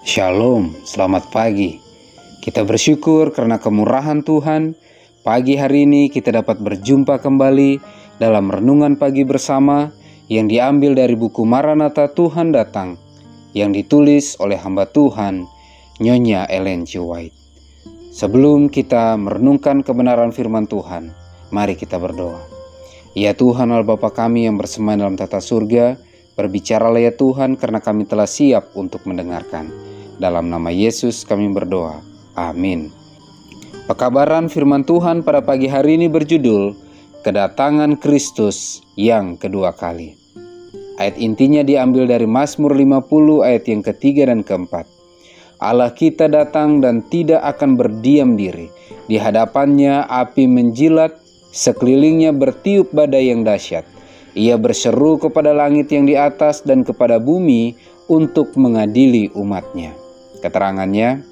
Shalom, selamat pagi. Kita bersyukur karena kemurahan Tuhan. Pagi hari ini kita dapat berjumpa kembali dalam renungan pagi bersama yang diambil dari buku Maranatha Tuhan Datang yang ditulis oleh hamba Tuhan Nyonya Ellen G. White. Sebelum kita merenungkan kebenaran firman Tuhan, mari kita berdoa. Ya Tuhan Allah Bapa kami yang bersemayam dalam tata surga, berbicaralah ya Tuhan karena kami telah siap untuk mendengarkan. Dalam nama Yesus kami berdoa. Amin. Pekabaran firman Tuhan pada pagi hari ini berjudul Kedatangan Kristus yang kedua kali. Ayat intinya diambil dari Mazmur 50 ayat yang ketiga dan keempat. Allah kita datang dan tidak akan berdiam diri. Di hadapannya api menjilat, sekelilingnya bertiup badai yang dahsyat. Ia berseru kepada langit yang di atas dan kepada bumi untuk mengadili umatnya. Keterangannya,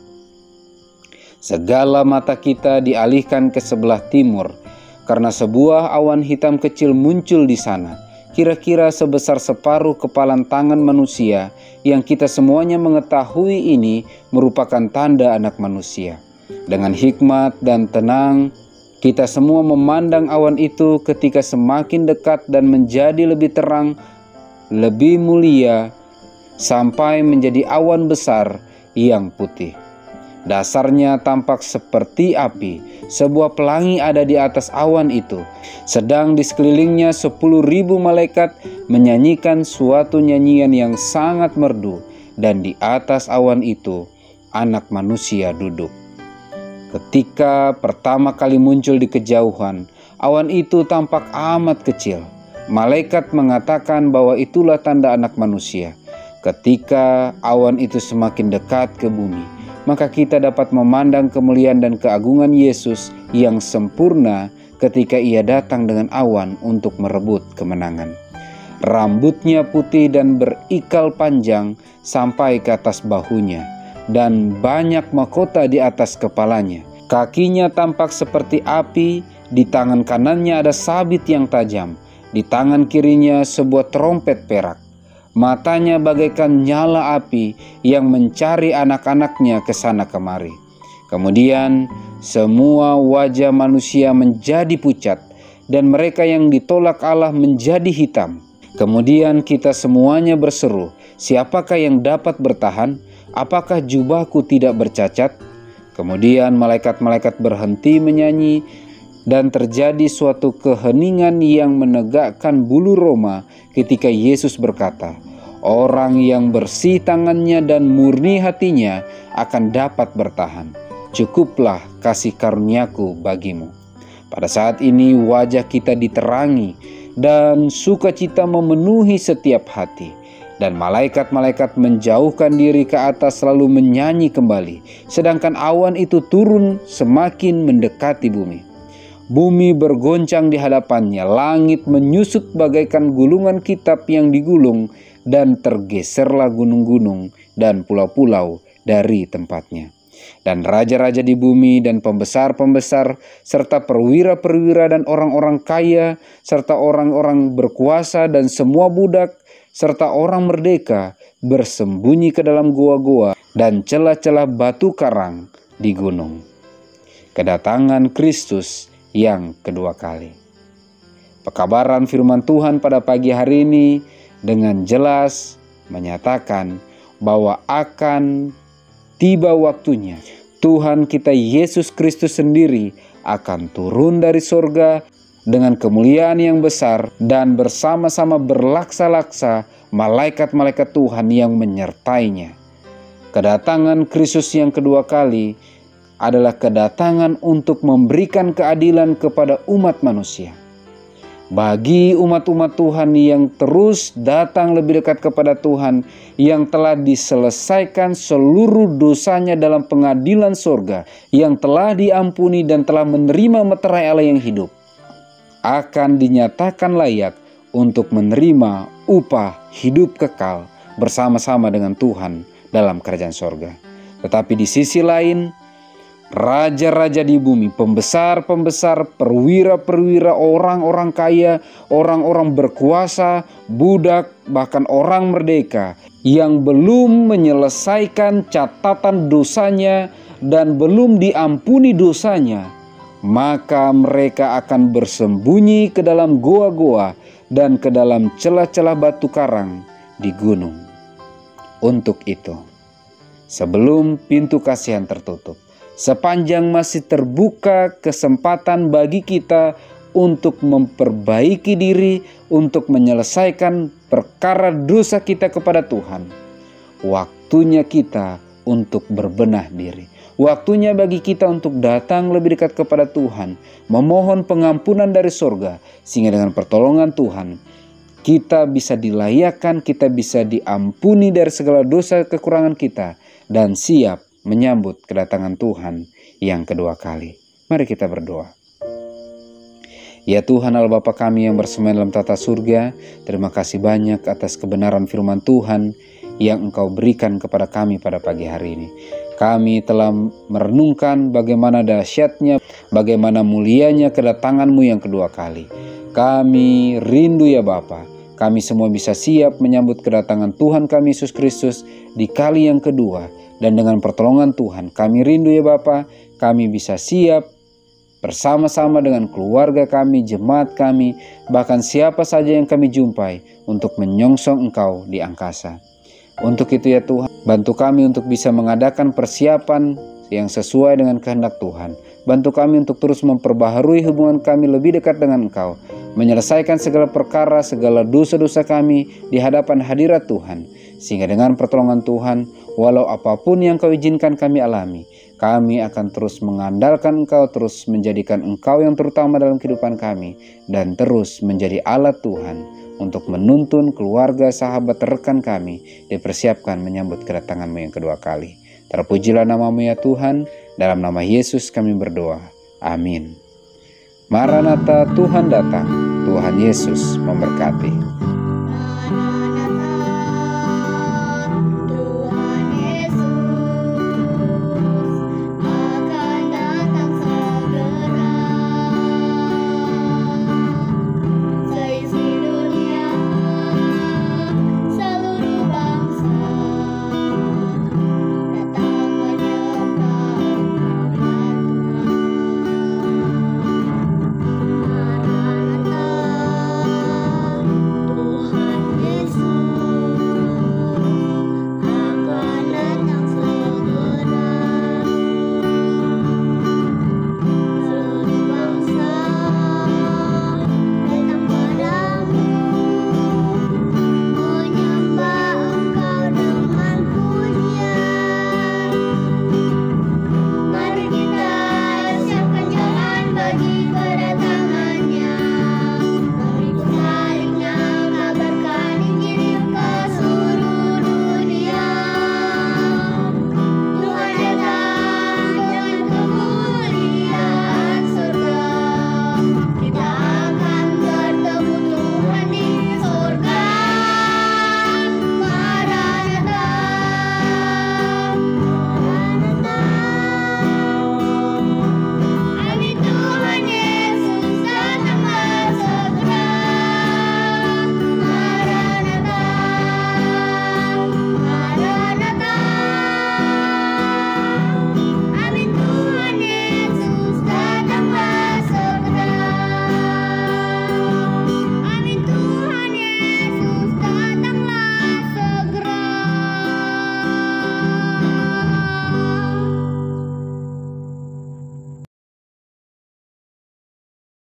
segala mata kita dialihkan ke sebelah timur, karena sebuah awan hitam kecil muncul di sana, kira-kira sebesar separuh kepalan tangan manusia, yang kita semuanya mengetahui ini merupakan tanda Anak Manusia. Dengan hikmat dan tenang, kita semua memandang awan itu ketika semakin dekat dan menjadi lebih terang, lebih mulia, sampai menjadi awan besar yang putih. Dasarnya tampak seperti api. Sebuah pelangi ada di atas awan itu. Sedang di sekelilingnya 10.000 malaikat menyanyikan suatu nyanyian yang sangat merdu. Dan di atas awan itu Anak Manusia duduk. Ketika pertama kali muncul di kejauhan, awan itu tampak amat kecil. Malaikat mengatakan bahwa itulah tanda Anak Manusia. Ketika awan itu semakin dekat ke bumi, maka kita dapat memandang kemuliaan dan keagungan Yesus yang sempurna ketika ia datang dengan awan untuk merebut kemenangan. Rambutnya putih dan berikal panjang sampai ke atas bahunya, dan banyak mahkota di atas kepalanya. Kakinya tampak seperti api, di tangan kanannya ada sabit yang tajam, di tangan kirinya sebuah trompet perak. Matanya bagaikan nyala api yang mencari anak-anaknya ke sana kemari. Kemudian semua wajah manusia menjadi pucat dan mereka yang ditolak Allah menjadi hitam. Kemudian kita semuanya berseru, siapakah yang dapat bertahan? Apakah jubahku tidak bercacat? Kemudian malaikat-malaikat berhenti menyanyi dan terjadi suatu keheningan yang menegakkan bulu roma ketika Yesus berkata, orang yang bersih tangannya dan murni hatinya akan dapat bertahan. Cukuplah kasih karuniaku bagimu. Pada saat ini wajah kita diterangi dan sukacita memenuhi setiap hati. Dan malaikat-malaikat menjauhkan diri ke atas lalu menyanyi kembali. Sedangkan awan itu turun semakin mendekati bumi. Bumi bergoncang di hadapannya, langit menyusut bagaikan gulungan kitab yang digulung, dan tergeserlah gunung-gunung dan pulau-pulau dari tempatnya. Dan raja-raja di bumi dan pembesar-pembesar, serta perwira-perwira dan orang-orang kaya, serta orang-orang berkuasa dan semua budak, serta orang merdeka, bersembunyi ke dalam goa-goa dan celah-celah batu karang di gunung. Kedatangan Kristus yang kedua kali. Pekabaran firman Tuhan pada pagi hari ini dengan jelas menyatakan bahwa akan tiba waktunya Tuhan kita Yesus Kristus sendiri akan turun dari sorga dengan kemuliaan yang besar dan bersama-sama berlaksa-laksa malaikat-malaikat Tuhan yang menyertainya. Kedatangan Kristus yang kedua kali adalah kedatangan untuk memberikan keadilan kepada umat manusia. Bagi umat-umat Tuhan yang terus datang lebih dekat kepada Tuhan, yang telah diselesaikan seluruh dosanya dalam pengadilan sorga, yang telah diampuni dan telah menerima meterai Allah yang hidup, akan dinyatakan layak untuk menerima upah hidup kekal bersama-sama dengan Tuhan dalam kerajaan sorga. Tetapi di sisi lain, raja-raja di bumi, pembesar-pembesar, perwira-perwira, orang-orang kaya, orang-orang berkuasa, budak, bahkan orang merdeka yang belum menyelesaikan catatan dosanya dan belum diampuni dosanya, maka mereka akan bersembunyi ke dalam goa-goa dan ke dalam celah-celah batu karang di gunung. Untuk itu, sebelum pintu kasihan tertutup, sepanjang masih terbuka kesempatan bagi kita untuk memperbaiki diri, untuk menyelesaikan perkara dosa kita kepada Tuhan, waktunya kita untuk berbenah diri. Waktunya bagi kita untuk datang lebih dekat kepada Tuhan, memohon pengampunan dari surga, sehingga dengan pertolongan Tuhan, kita bisa dilayakkan, kita bisa diampuni dari segala dosa kekurangan kita, dan siap menyambut kedatangan Tuhan yang kedua kali. Mari kita berdoa. Ya Tuhan Allah Bapa kami yang bersemayam dalam tata surga, terima kasih banyak atas kebenaran firman Tuhan yang Engkau berikan kepada kami pada pagi hari ini. Kami telah merenungkan bagaimana dahsyatnya, bagaimana mulianya kedatangan-Mu yang kedua kali. Kami rindu ya Bapa, kami semua bisa siap menyambut kedatangan Tuhan kami Yesus Kristus di kali yang kedua. Dan dengan pertolongan Tuhan, kami rindu ya Bapa, kami bisa siap bersama-sama dengan keluarga kami, jemaat kami, bahkan siapa saja yang kami jumpai untuk menyongsong Engkau di angkasa. Untuk itu ya Tuhan, bantu kami untuk bisa mengadakan persiapan yang sesuai dengan kehendak Tuhan. Bantu kami untuk terus memperbaharui hubungan kami lebih dekat dengan Engkau, menyelesaikan segala perkara, segala dosa-dosa kami di hadapan hadirat Tuhan, sehingga dengan pertolongan Tuhan, walau apapun yang Kau izinkan kami alami, kami akan terus mengandalkan Engkau, terus menjadikan Engkau yang terutama dalam kehidupan kami, dan terus menjadi alat Tuhan untuk menuntun keluarga, sahabat, rekan kami dipersiapkan menyambut kedatangan-Mu yang kedua kali. Terpujilah nama-Mu ya Tuhan, dalam nama Yesus kami berdoa. Amin. Maranatha, Tuhan datang. Tuhan Yesus memberkati.